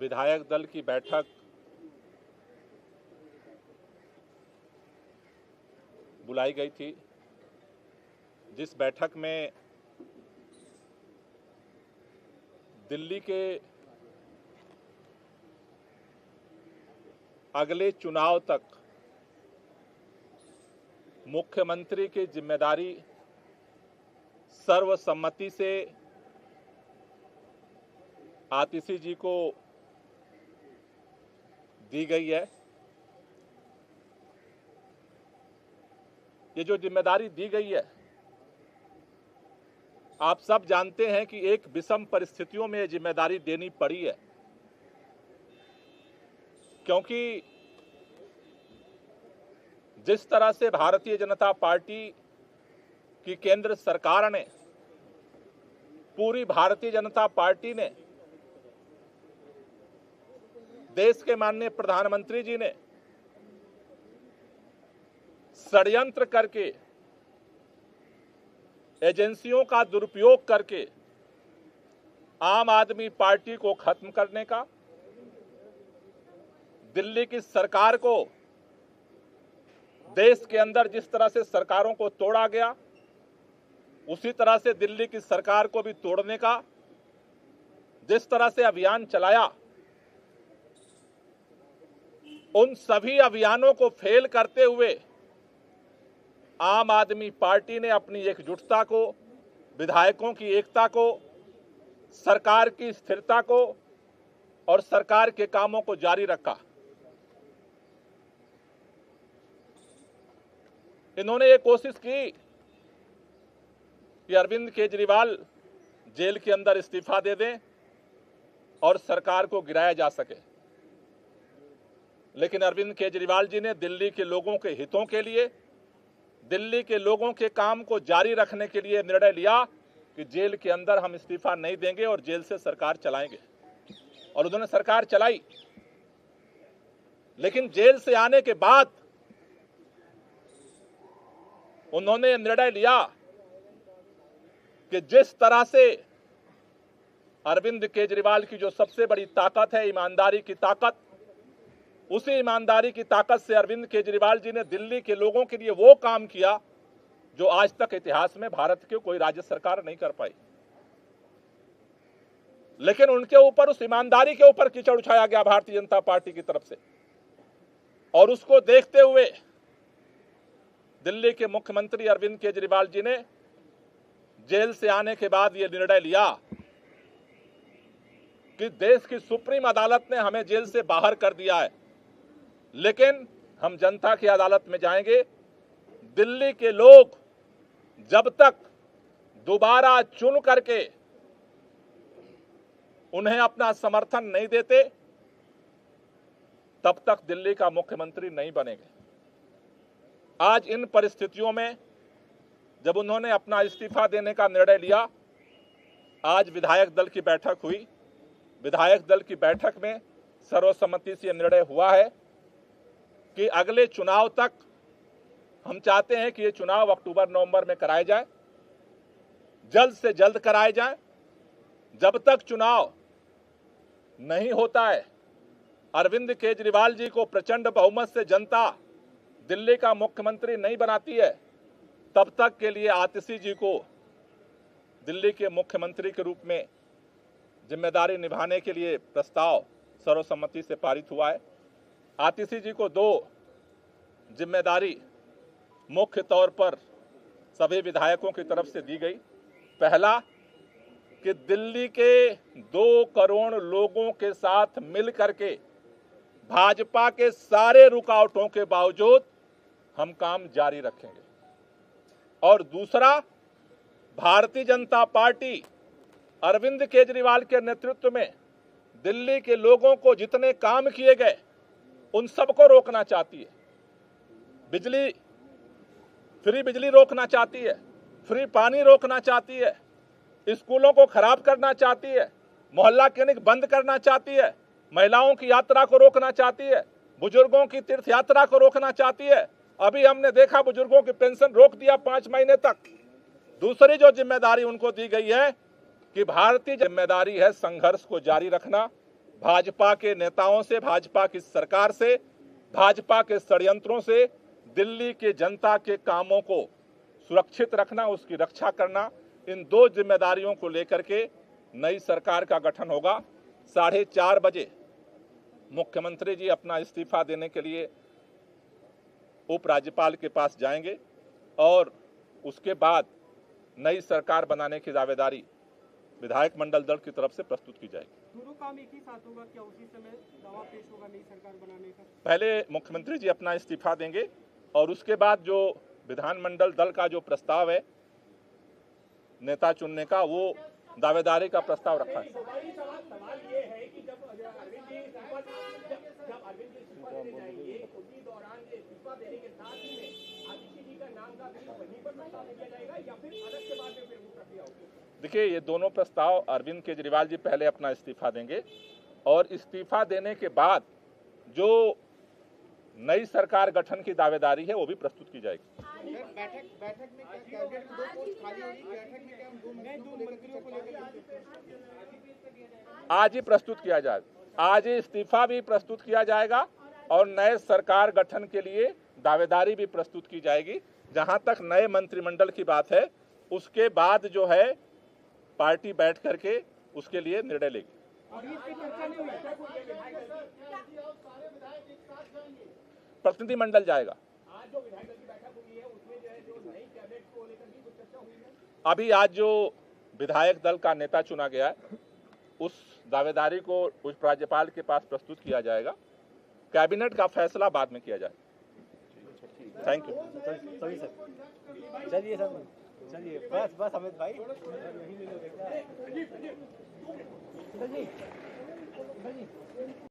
विधायक दल की बैठक बुलाई गई थी, जिस बैठक में दिल्ली के अगले चुनाव तक मुख्यमंत्री की जिम्मेदारी सर्वसम्मति से आतिशी जी को दी गई है। ये जो जिम्मेदारी दी गई है, आप सब जानते हैं कि एक विषम परिस्थितियों में ये जिम्मेदारी देनी पड़ी है, क्योंकि जिस तरह से भारतीय जनता पार्टी की केंद्र सरकार ने, पूरी भारतीय जनता पार्टी ने, देश के माननीय प्रधानमंत्री जी ने षड्यंत्र करके, एजेंसियों का दुरुपयोग करके आम आदमी पार्टी को खत्म करने का, दिल्ली की सरकार को, देश के अंदर जिस तरह से सरकारों को तोड़ा गया उसी तरह से दिल्ली की सरकार को भी तोड़ने का जिस तरह से अभियान चलाया, उन सभी अभियानों को फेल करते हुए आम आदमी पार्टी ने अपनी एकजुटता को, विधायकों की एकता को, सरकार की स्थिरता को और सरकार के कामों को जारी रखा। इन्होंने ये कोशिश की कि अरविंद केजरीवाल जेल के अंदर इस्तीफा दे दें और सरकार को गिराया जा सके, लेकिन अरविंद केजरीवाल जी ने दिल्ली के लोगों के हितों के लिए, दिल्ली के लोगों के काम को जारी रखने के लिए निर्णय लिया कि जेल के अंदर हम इस्तीफा नहीं देंगे और जेल से सरकार चलाएंगे, और उन्होंने सरकार चलाई। लेकिन जेल से आने के बाद उन्होंने निर्णय लिया कि जिस तरह से अरविंद केजरीवाल की जो सबसे बड़ी ताकत है, ईमानदारी की ताकत, उसी ईमानदारी की ताकत से अरविंद केजरीवाल जी ने दिल्ली के लोगों के लिए वो काम किया जो आज तक इतिहास में भारत की कोई राज्य सरकार नहीं कर पाई। लेकिन उनके ऊपर, उस ईमानदारी के ऊपर कीचड़ उछाया गया भारतीय जनता पार्टी की तरफ से, और उसको देखते हुए दिल्ली के मुख्यमंत्री अरविंद केजरीवाल जी ने जेल से आने के बाद यह निर्णय लिया कि देश की सुप्रीम अदालत ने हमें जेल से बाहर कर दिया है, लेकिन हम जनता की अदालत में जाएंगे। दिल्ली के लोग जब तक दोबारा चुन करके उन्हें अपना समर्थन नहीं देते, तब तक दिल्ली का मुख्यमंत्री नहीं बनेंगे। आज इन परिस्थितियों में जब उन्होंने अपना इस्तीफा देने का निर्णय लिया, आज विधायक दल की बैठक हुई। विधायक दल की बैठक में सर्वसम्मति से निर्णय हुआ है कि अगले चुनाव तक हम चाहते हैं कि ये चुनाव अक्टूबर-नवंबर में कराए जाए, जल्द से जल्द कराए जाए। जब तक चुनाव नहीं होता है, अरविंद केजरीवाल जी को प्रचंड बहुमत से जनता दिल्ली का मुख्यमंत्री नहीं बनाती है, तब तक के लिए आतिशी जी को दिल्ली के मुख्यमंत्री के रूप में जिम्मेदारी निभाने के लिए प्रस्ताव सर्वसम्मति से पारित हुआ है। आतिशी जी को दो जिम्मेदारी मुख्य तौर पर सभी विधायकों की तरफ से दी गई। पहला, कि दिल्ली के 2 करोड़ लोगों के साथ मिल करके भाजपा के सारे रुकावटों के बावजूद हम काम जारी रखेंगे, और दूसरा, भारतीय जनता पार्टी अरविंद केजरीवाल के नेतृत्व में दिल्ली के लोगों को जितने काम किए गए उन सबको रोकना चाहती है। फ्री बिजली रोकना चाहती है, फ्री पानी रोकना चाहती है, स्कूलों को खराब करना चाहती है, मोहल्ला क्लिनिक बंद करना चाहती है, महिलाओं की यात्रा को रोकना चाहती है, बुजुर्गों की तीर्थ यात्रा को रोकना चाहती है। अभी हमने देखा बुजुर्गों की पेंशन रोक दिया 5 महीने तक। दूसरी जो जिम्मेदारी उनको दी गई है कि भारतीय जिम्मेदारी है संघर्ष को जारी रखना, भाजपा के नेताओं से, भाजपा की सरकार से, भाजपा के षड्यंत्रों से दिल्ली के जनता के कामों को सुरक्षित रखना, उसकी रक्षा करना, इन दो जिम्मेदारियों को लेकर के नई सरकार का गठन होगा। 4:30 बजे मुख्यमंत्री जी अपना इस्तीफा देने के लिए उपराज्यपाल के पास जाएंगे और उसके बाद नई सरकार बनाने की दावेदारी विधायक मंडल दल की तरफ से प्रस्तुत की जाएगी। दोनों काम एक ही साथ होगा क्या? उसी समय दावा पेश होगा नई सरकार बनाने का? पहले मुख्यमंत्री जी अपना इस्तीफा देंगे और उसके बाद जो विधानमंडल दल का जो प्रस्ताव है नेता चुनने का, वो दावेदारी का प्रस्ताव रखा है। सवाल ये है कि जब अरविंद जी इस्तीफा देने जाएंगे उसी दौरान इस्तीफा देने के साथ ही में आदित्य जी का नाम का भी वहीं पर प्रस्ताव दिया जाएगा या फिर अलग के बाद में फिर वो प्रक्रिया होगी? देखिए, ये दोनों प्रस्ताव अरविंद केजरीवाल जी पहले अपना इस्तीफा देंगे और इस्तीफा देने के बाद जो नई सरकार गठन की दावेदारी है वो भी प्रस्तुत की जाएगी। बैठक में क्या कैबिनेट में 2 पोस्ट खाली होगी? बैठक में क्या हम 2 मंत्रियों को लेकर आज ही प्रस्तुत किया जाएगा। आज ही इस्तीफा भी प्रस्तुत किया जाएगा और नए सरकार गठन के लिए दावेदारी भी प्रस्तुत की जाएगी। जहां तक नए मंत्रिमंडल की बात है, उसके बाद जो है पार्टी बैठ करके उसके लिए निर्णय लेगी। प्रतिनिधिमंडल जाएगा। आज जो विधायक दल की बैठक हुई है उसमें जो है जो नई कैबिनेट को लेकर भी कुछ चर्चा हुई है? अभी आज जो विधायक दल का नेता चुना गया है उस दावेदारी को उस राज्यपाल के पास प्रस्तुत किया जाएगा। कैबिनेट का फैसला बाद में किया जाएगा। Thank you. चलिए सर, चलिए बस अमित भाई।